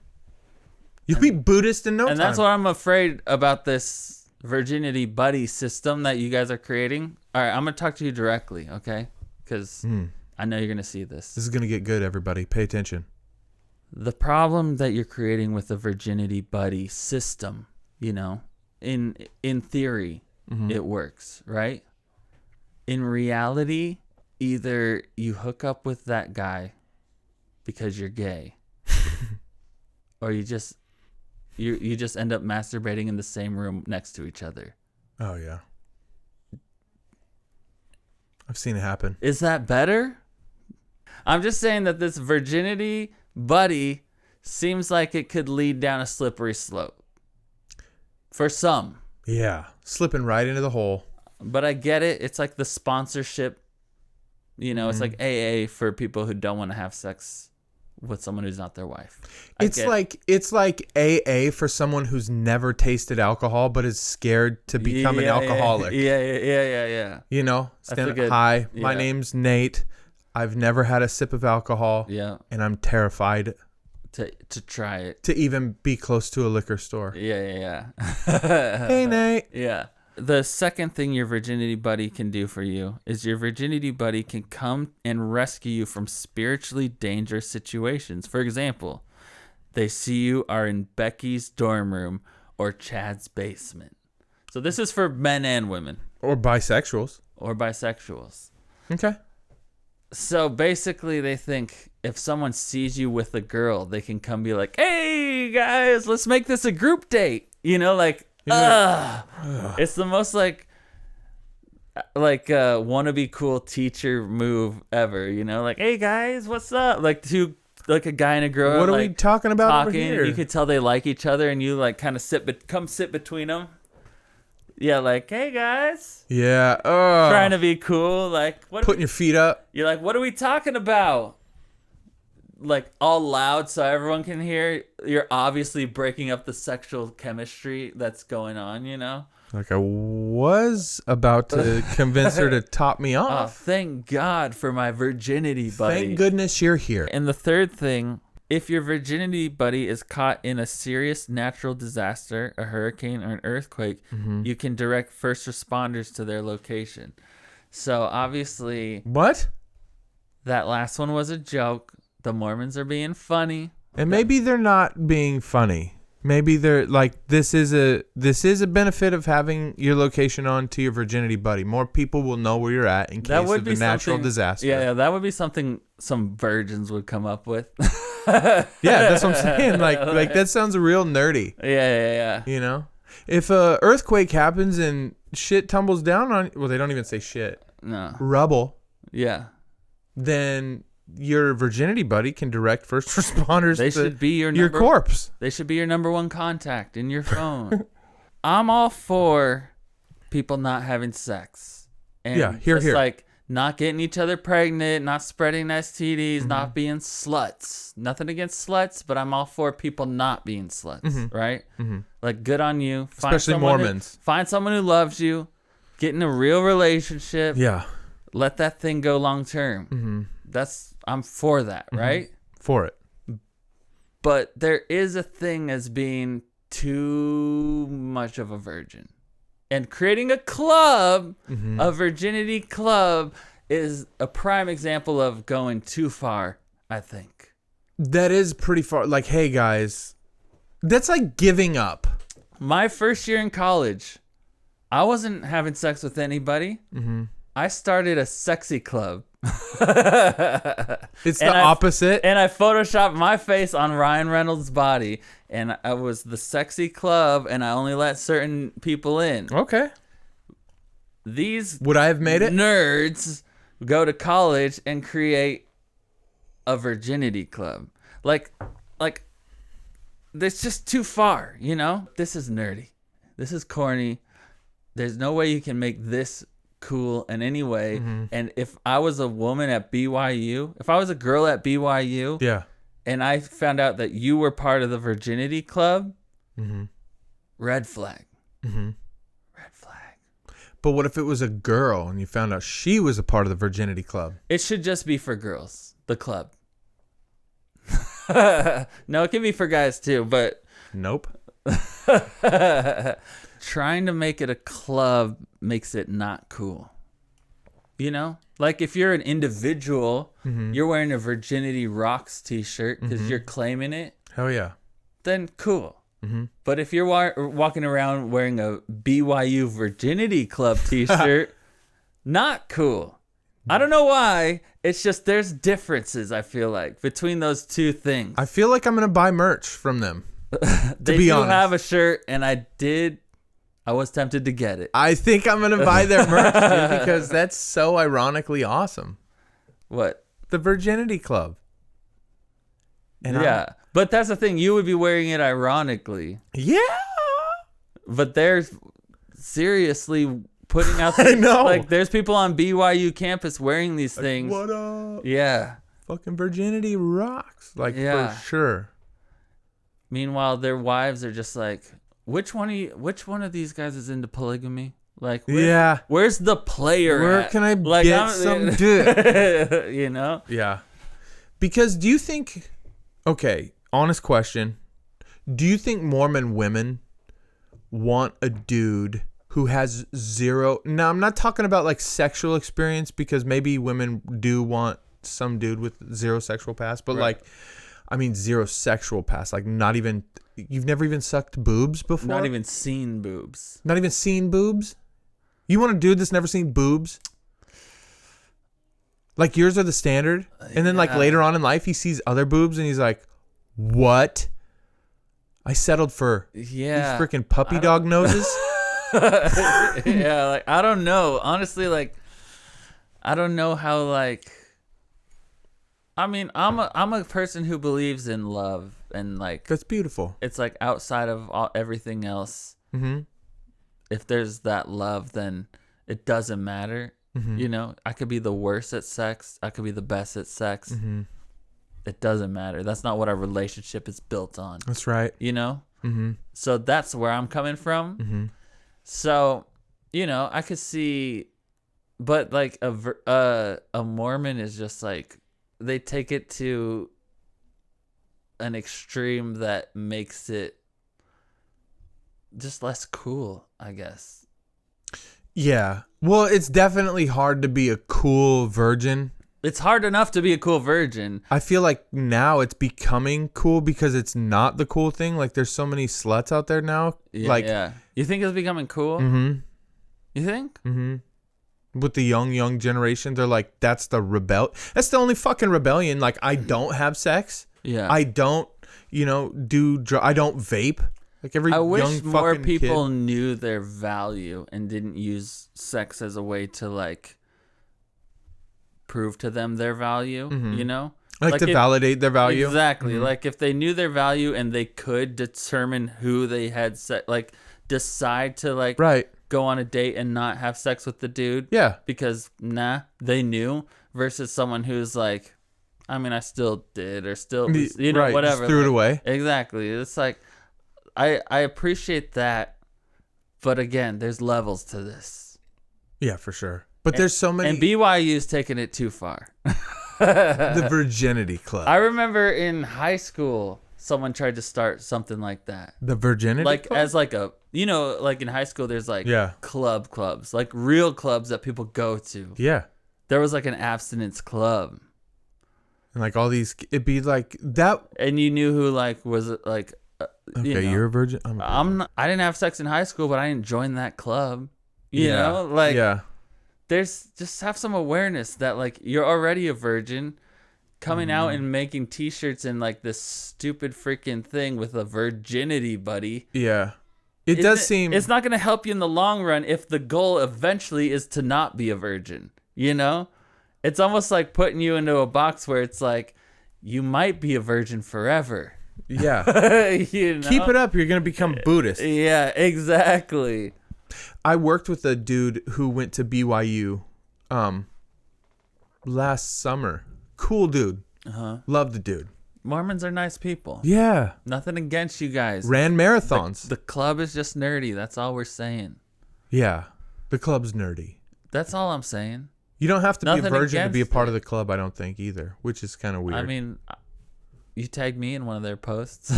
You'll be Buddhist in no time. And that's what I'm afraid about this virginity buddy system that you guys are creating. All right, I'm going to talk to you directly, okay? Because I know you're going to see this. This is going to get good, everybody. Pay attention. The problem that you're creating with the virginity buddy system, in theory, it works, right? In reality, either you hook up with that guy because you're gay, or you just end up masturbating in the same room next to each other. Oh yeah, I've seen it happen. Is that better? I'm just saying that this virginity buddy seems like it could lead down a slippery slope for some. Yeah, slipping right into the hole. But I get it. It's like the sponsorship, it's like AA for people who don't want to have sex with someone who's not their wife. It's like AA for someone who's never tasted alcohol but is scared to become an alcoholic. Yeah. Hi, my name's Nate. I've never had a sip of alcohol. Yeah. And I'm terrified to try it. To even be close to a liquor store. Yeah. Hey, Nate. Yeah. The second thing your virginity buddy can do for you is your virginity buddy can come and rescue you from spiritually dangerous situations. For example, they see you are in Becky's dorm room or Chad's basement. So this is for men and women. Or bisexuals. Okay. So basically they think if someone sees you with a girl, they can come be like, hey, guys, let's make this a group date. It's the most like wannabe cool teacher move ever, like, hey guys, what's up? Like a guy and a girl. What are we talking about over here? You could tell they like each other, and you like kind of sit between them. Yeah, like, hey guys. Yeah. Trying to be cool, like putting your feet up. You're like, what are we talking about? Like all loud so everyone can hear. You're obviously breaking up the sexual chemistry that's going on, Like I was about to convince her to top me off. Oh, thank God for my virginity buddy. Thank goodness you're here. And the third thing, if your virginity buddy is caught in a serious natural disaster, a hurricane or an earthquake, you can direct first responders to their location. So obviously... What? That last one was a joke. The Mormons are being funny. And maybe they're not being funny. Maybe they're like, this is a benefit of having your location on to your Virginity Buddy. More people will know where you're at in case of a natural disaster. Yeah, that would be something some virgins would come up with. Yeah, that's what I'm saying. Like that sounds real nerdy. Yeah. You know, if a earthquake happens and shit tumbles down on, well, they don't even say shit. No. Rubble. Yeah. Then your Virginity Buddy can direct first responders They to should be your corpse. They should be your number one contact in your phone. I'm all for people not having sex. And Yeah, here. like not getting each other pregnant, not spreading STDs, not being sluts. Nothing against sluts, but I'm all for people not being sluts, right? Like, good on you. Especially Mormons. Find someone who loves you. Get in a real relationship. Yeah. Let that thing go long term. I'm for that, right? For it. But there is a thing as being too much of a virgin. And creating a club, a virginity club, is a prime example of going too far, I think. That is pretty far. Like, hey, guys, that's like giving up. My first year in college, I wasn't having sex with anybody. I started a sexy club. It's the opposite. And I photoshopped my face on Ryan Reynolds' body, and I was the sexy club, and I only let certain people in. Okay. These Would I have made it? nerds go to college and create a virginity club. Like that's just too far, you know? This is nerdy. This is corny. There's no way you can make this cool in any way. And if I was a woman at BYU, if I was a girl at BYU, Yeah. and I found out that you were part of the virginity club, red flag. Red flag. But what if it was a girl and you found out she was a part of the Virginity Club? It should just be for girls, the club. No, it can be for guys too, but Nope. trying to make it a club makes it not cool. You know? Like, if you're an individual, you're wearing a Virginity Rocks t-shirt because you're claiming it, Hell yeah. then cool. But if you're walking around wearing a BYU Virginity Club t-shirt, not cool. I don't know why. It's just there's differences, I feel like, between those two things. I feel like I'm going to buy merch from them. They be do honest. have a shirt, and I was tempted to get it. I think I'm going to buy their merch dude, because that's so ironically awesome. What? The Virginity Club. And Yeah. But that's the thing. You would be wearing it ironically. Yeah. But there's seriously putting out I know. Like, there's people on BYU campus wearing these things. What up? Yeah. Fucking Virginity rocks. Like, Yeah. for sure. Meanwhile, their wives are just like, which one of these guys is into polygamy? Like, where's the player Where at? can I Like, get some dick? You know? Yeah. Because do you think, okay, honest question, do you think Mormon women want a dude who has zero, now I'm not talking about like sexual experience, because maybe women do want some dude with zero sexual past, but like, I mean, zero sexual past, like not even, you've never even sucked boobs before? Not even seen boobs. Not even seen boobs? You want a dude that's never seen boobs? Like, yours are the standard, and then like later on in life he sees other boobs and he's like, what? I settled for these freaking puppy dog noses. Yeah, like, I don't know. Honestly, like, I don't know how, like, I mean, I'm a person who believes in love, and like, That's beautiful. it's like outside of everything else. If there's that love, then it doesn't matter. You know, I could be the worst at sex. I could be the best at sex. It doesn't matter. That's not what our relationship is built on. That's right. You know? So that's where I'm coming from. So, you know, I could see, but like a Mormon is just like, they take it to an extreme that makes it just less cool, I guess. Yeah. Well, it's definitely hard to be a cool virgin It's hard enough to be a cool virgin. I feel like now it's becoming cool because it's not the cool thing. Like there's so many sluts out there now. Yeah. You think it's becoming cool? Mm-hmm. You think? Mm-hmm. With the young generation, they're like, that's the That's the only fucking rebellion. Like, I don't have sex. Yeah. I don't, I don't vape. Like every I young wish more fucking people kid. knew their value and didn't use sex as a way to like prove to them their value, Like to validate their value. Exactly. Like if they knew their value and they could determine who they had sex, like decide to like go on a date and not have sex with the dude. Yeah. Because they knew, versus someone who's like, I mean, I still did, or still, whatever. Just threw it away. Exactly. It's like, I appreciate that, but again, there's levels to this. Yeah, for sure. But there's so many. And BYU's taking it too far. The Virginity Club. I remember in high school, someone tried to start something like that. The Virginity Like Club? as like a, like in high school, there's like clubs, like real clubs that people go to. Yeah. There was like an abstinence club. And like all these, it'd be like that. And you knew who like was like, Okay, you're a virgin. I didn't have sex in high school, but I didn't join that club. You know, like there's just have some awareness that like you're already a virgin, coming out and making T-shirts and like this stupid freaking thing with a virginity buddy. Yeah, it does seem it's not going to help you in the long run if the goal eventually is to not be a virgin. It's almost like putting you into a box where it's like you might be a virgin forever. Yeah. Keep it up. You're going to become Buddhist. Yeah, exactly. I worked with a dude who went to BYU last summer. Cool dude. Love the dude. Mormons are nice people. Yeah. Nothing against you guys. Ran marathons. The club is just nerdy. That's all we're saying. Yeah. The club's nerdy. That's all I'm saying. You don't have to be a virgin to be a against part of the club, I don't think, either, which is kind of weird. I mean, you tagged me in one of their posts.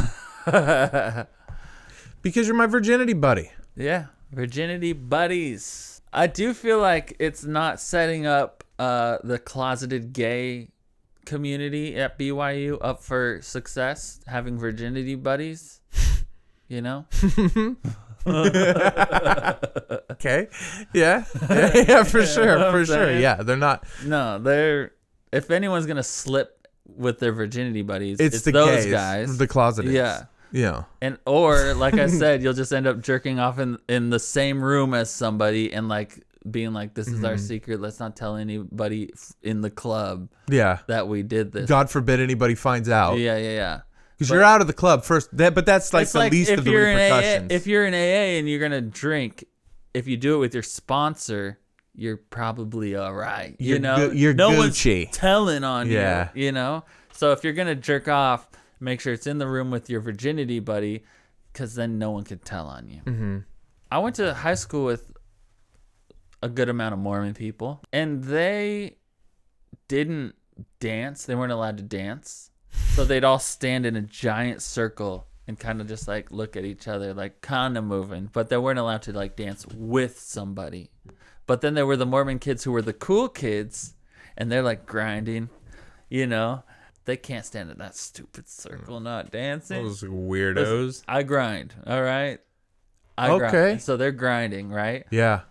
Because you're my virginity buddy. Yeah. Virginity buddies. I do feel like it's not setting up the closeted gay community at BYU up for success, having virginity buddies. Okay. Yeah, for sure. Yeah, they're not. No, if anyone's gonna slip with their virginity buddies, it's the those gays, guys, the closeted. Yeah. And or like I said, you'll just end up jerking off in the same room as somebody and like being like, this is our secret. Let's not tell anybody in the club. Yeah. That we did this. God forbid anybody finds out. Yeah. Because you're out of the club first. But that's like the least of the repercussions. If you're in AA and you're gonna drink, if you do it with your sponsor, you're probably all right. You're no Gucci. one's telling on Yeah. you. So if you're gonna jerk off, make sure it's in the room with your virginity buddy, because then no one can tell on you. Mm-hmm. I went to high school with a good amount of Mormon people, and they didn't dance. They weren't allowed to dance. So they'd all stand in a giant circle and kind of just like look at each other, like kind of moving, but they weren't allowed to like dance with somebody. But then there were the Mormon kids who were the cool kids, and they're like grinding, They can't stand in that stupid circle not dancing. Those weirdos. Listen, I grind, all right? Okay. Grind. So they're grinding, right? Yeah.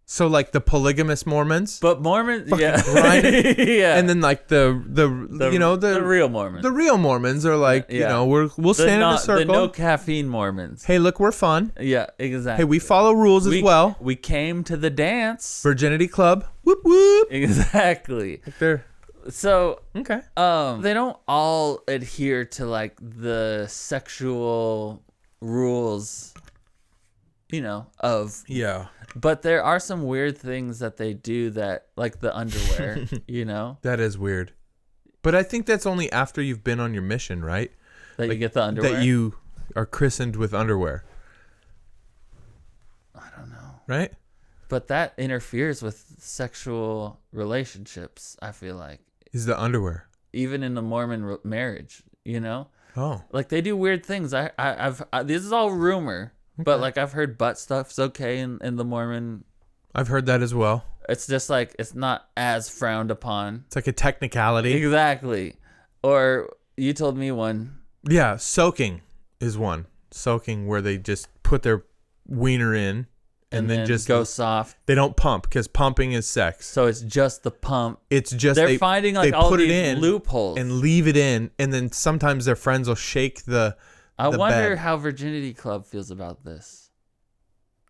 So like the polygamous Mormons, but Mormons, yeah, grinding. Yeah, and then like the real Mormons. The real Mormons are like, we'll stand in a circle. The no caffeine Mormons. Hey, look, we're fun. Yeah, exactly. Hey, we follow rules as well. We came to the dance. Virginity Club. Whoop whoop. Exactly. Like they're so okay. They don't all adhere to like the sexual rules, But there are some weird things that they do that, like the underwear, That is weird. But I think that's only after you've been on your mission, right? That you get the underwear? That you are christened with underwear. I don't know. Right? But that interferes with sexual relationships, I feel like. Is the underwear. Even in the Mormon marriage, Oh. Like they do weird things. I've this is all rumor. Okay. But like I've heard butt stuff's okay in the Mormon. I've heard that as well. It's just like it's not as frowned upon. It's like a technicality. Exactly. Or you told me one. Yeah, soaking is one. Soaking where they just put their wiener in and then just go soft. They don't pump because pumping is sex. So it's just the pump. It's just they're finding like all put these it in loopholes and leave it in, and then sometimes their friends will shake the. I wonder bed. how Virginity Club feels about this.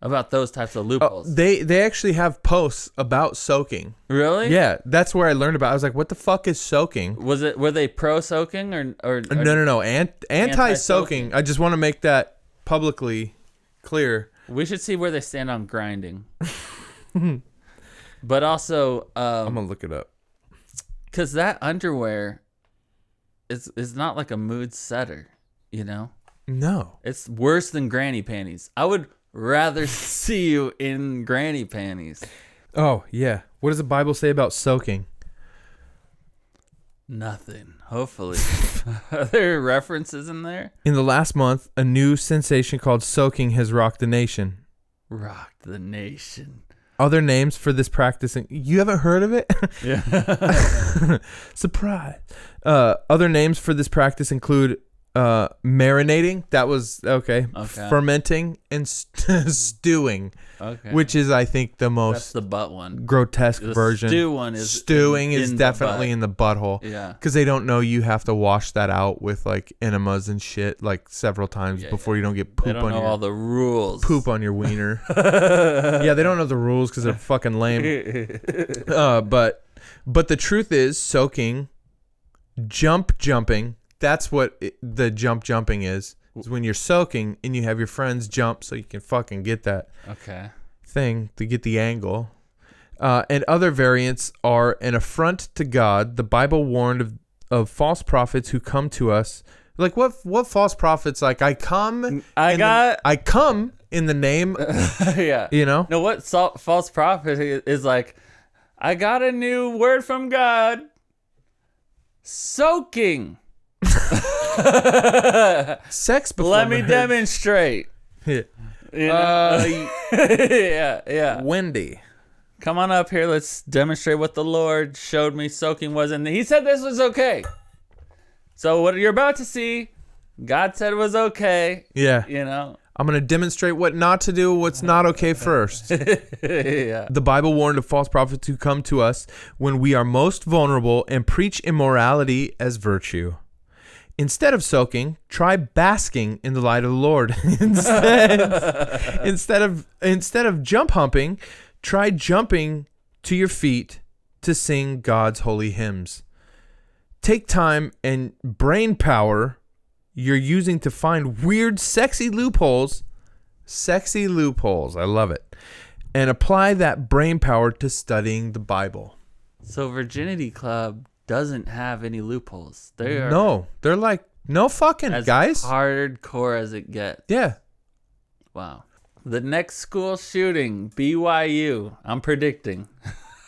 About those types of loopholes. They actually have posts about soaking. Really? Yeah, that's where I learned about it. I was like, what the fuck is soaking? Were they pro soaking or No. Anti-soaking. I just want to make that publicly clear. We should see where they stand on grinding. But also I'm going to look it up. Cuz that underwear is not like a mood setter, you know? No. It's worse than granny panties. I would rather see you in granny panties. Oh, yeah. What does the Bible say about soaking? Nothing. Hopefully. Are there references in there? In the last month, a new sensation called soaking has rocked the nation. Rocked the nation. Other names for this practice. You haven't heard of it? Yeah. Surprise. Other names for this practice include marinating. That was okay. Fermenting and stewing. Okay. Which is, I think, the That's most the butt one. grotesque The version. stew one is Stewing is in the definitely butt. in the butthole. Yeah. Because they don't know you have to wash that out with like enemas and shit like several times before you don't get poop They don't on know your all the rules. poop on your wiener. Yeah, they don't know the rules because they're fucking lame. But the truth is, soaking, jumping. That's what the jumping is when you're soaking and you have your friends jump so you can fucking get that thing to get the angle. And other variants are an affront to God. The Bible warned of false prophets who come to us. Like what false prophets? Like I come in the name. Yeah. You know? No, what false prophet is like, I got a new word from God. Soaking. Sex before Let me marriage. demonstrate. Yeah. You know? Yeah. Wendy. Come on up here. Let's demonstrate what the Lord showed me soaking was. And he said this was okay. So what you're about to see, God said was okay. Yeah. You know? I'm going to demonstrate what not to do, what's not okay first. Yeah. The Bible warned of false prophets who come to us when we are most vulnerable and preach immorality as virtue. Instead of soaking, try basking in the light of the Lord. Instead of jump humping, try jumping to your feet to sing God's holy hymns. Take time and brain power you're using to find weird, sexy loopholes. Sexy loopholes. I love it. And apply that brain power to studying the Bible. So Virginity Club doesn't have any loopholes. They are They're like, no fucking, as guys. hardcore as it gets. Yeah. Wow. The next school shooting, BYU. I'm predicting.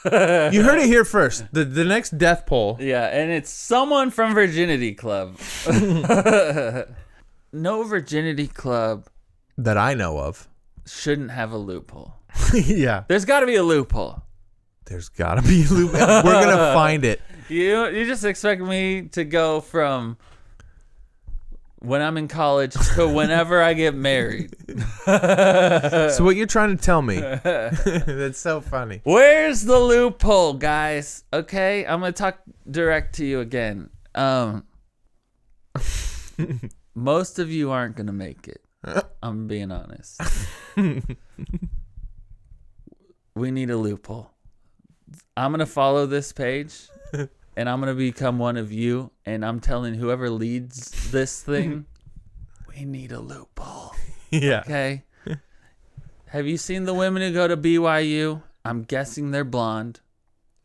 You heard it here first. The next death poll. Yeah, and it's someone from Virginity Club. No Virginity Club That I know of. shouldn't have a loophole. Yeah. There's got to be a loophole. There's got to be a loophole. We're going to find it. You just expect me to go from when I'm in college to whenever I get married. So what you're trying to tell me. That's so funny. Where's the loophole, guys? Okay, I'm going to talk direct to you again. Most of you aren't going to make it. I'm being honest. We need a loophole. I'm going to follow this page and I'm going to become one of you. And I'm telling whoever leads this thing, we need a loophole. Yeah. Okay. Have you seen the women who go to BYU? I'm guessing they're blonde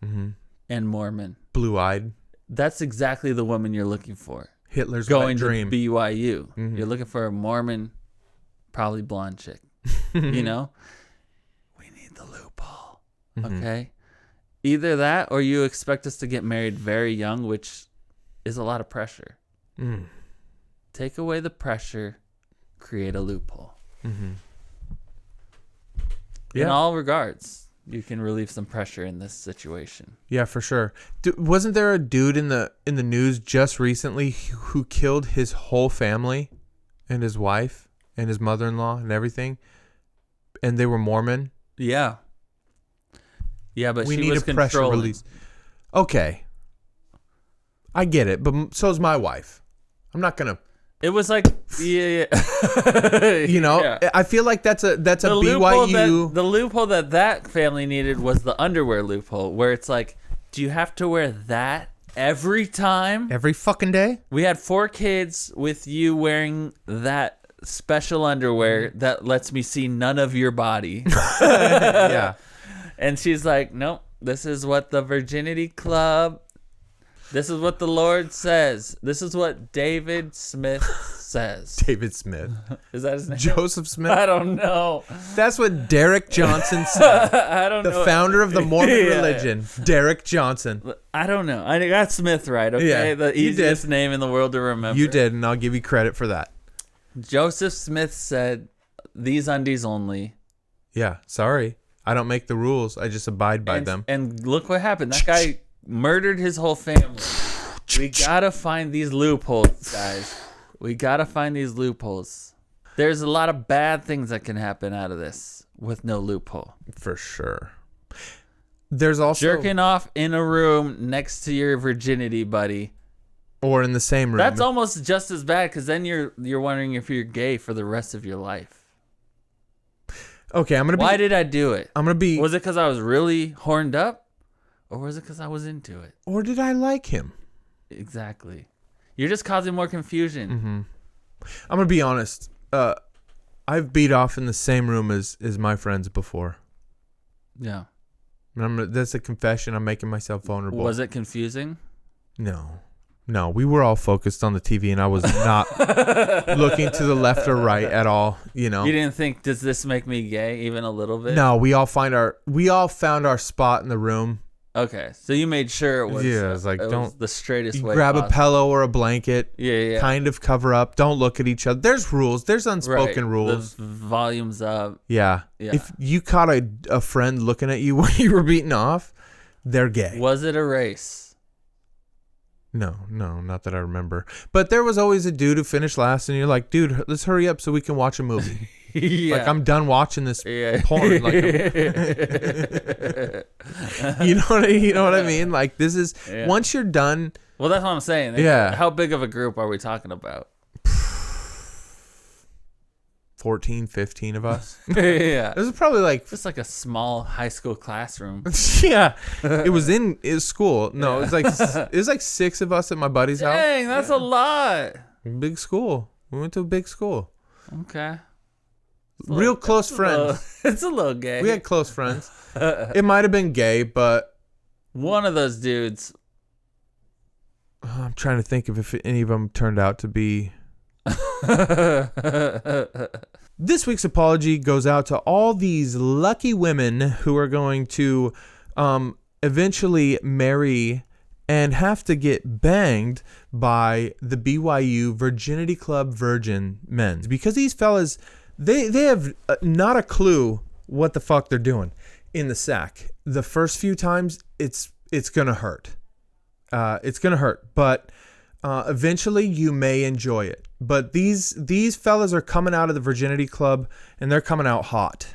and Mormon. Blue-eyed. That's exactly the woman you're looking for. Hitler's Going wet dream. to BYU. You're looking for a Mormon, probably blonde chick. You know? We need the loophole. Okay? Either that or you expect us to get married very young, which is a lot of pressure. Take away the pressure, create a loophole. In Yeah. all regards. You can relieve some pressure in this situation. Yeah, for sure. Wasn't there a dude in the news just recently who killed his whole family and his wife and his mother-in-law and everything? And they were Mormon? Yeah. Yeah, but we she need was a pressure controlling. release. Okay. I get it, but so's my wife. I'm not going to... It was like, yeah. You know, Yeah. I feel like that's a loophole BYU... the loophole that family needed was the underwear loophole, where it's like, do you have to wear that every time? Every fucking day? We had 4 kids with you wearing that special underwear that lets me see none of your body. Yeah. And she's like, nope, this is what the Virginity Club, this is what the Lord says. This is what David Smith says. David Smith. Is that his name? Joseph Smith? I don't know. That's what Derek Johnson said. I don't know. The founder of the Mormon Yeah. religion. Derek Johnson. I don't know. I got Smith right, okay? Yeah, The you easiest did. name in the world to remember. You did, and I'll give you credit for that. Joseph Smith said, these undies only. Yeah, sorry. I don't make the rules. I just abide by them. And look what happened. That guy murdered his whole family. We gotta find these loopholes, guys. We gotta find these loopholes. There's a lot of bad things that can happen out of this with no loophole. For sure. There's also... Jerking off in a room next to your virginity buddy. Or in the same room. That's almost just as bad, because then you're wondering if you're gay for the rest of your life. Okay, I'm going to be... Why did I do it? I'm going to be... Was it because I was really horned up? Or was it because I was into it? Or did I like him? Exactly. You're just causing more confusion. Mm-hmm. I'm going to be honest. I've beat off in the same room as my friends before. Yeah. That's a confession. I'm making myself vulnerable. Was it confusing? No, we were all focused on the TV, and I was not looking to the left or right at all. You know, You didn't think, does this make me gay even a little bit? no, we all found our spot in the room. Okay, so you made sure it was. Yeah, it's like, it was don't- the straightest You way. grab a possible. pillow or a blanket, Yeah. kind of cover up. Don't look at each other. There's rules. There's unspoken Right. rules. The volumes up. Yeah. Yeah. If you caught a friend looking at you when you were beating off, they're gay. Was it a race? No, not that I remember. But there was always a dude who finished last, and you're like, dude, let's hurry up so we can watch a movie. Yeah. Like, I'm done watching this Yeah. porn. Like, you know what I mean? Like, this is Yeah. once you're done. Well, that's what I'm saying. Yeah. How big of a group are we talking about? 14, 15 of us. Yeah. This is probably like, Just like a small high school classroom. yeah. It was school. No, it was like 6 of us at my buddy's house. Dang, that's a lot. Big school. We went to a big school. Okay. Real close friends. It's a little gay. We had close friends. It might have been gay, but One of those dudes. I'm trying to think of if any of them turned out to be. This week's apology goes out to all these lucky women who are going to eventually marry and have to get banged by the BYU Virginity Club virgin men. Because these fellas, they have not a clue what the fuck they're doing in the sack. The first few times, it's going to hurt. It's going to hurt, but eventually you may enjoy it. But these fellas are coming out of the Virginity Club, and they're coming out hot.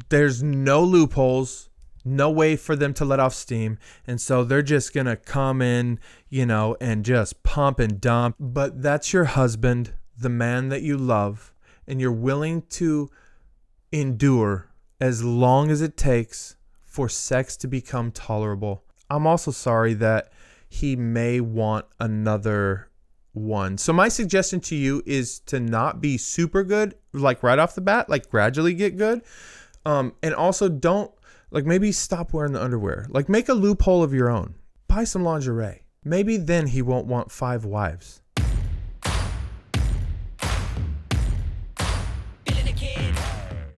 There's no loopholes, no way for them to let off steam, and so they're just going to come in, and just pump and dump. But that's your husband, the man that you love, and you're willing to endure as long as it takes for sex to become tolerable. I'm also sorry that he may want another one. So my suggestion to you is to not be super good, like right off the bat, like gradually get good. And also don't, like, maybe stop wearing the underwear. Like, make a loophole of your own. Buy some lingerie. Maybe then he won't want 5 wives.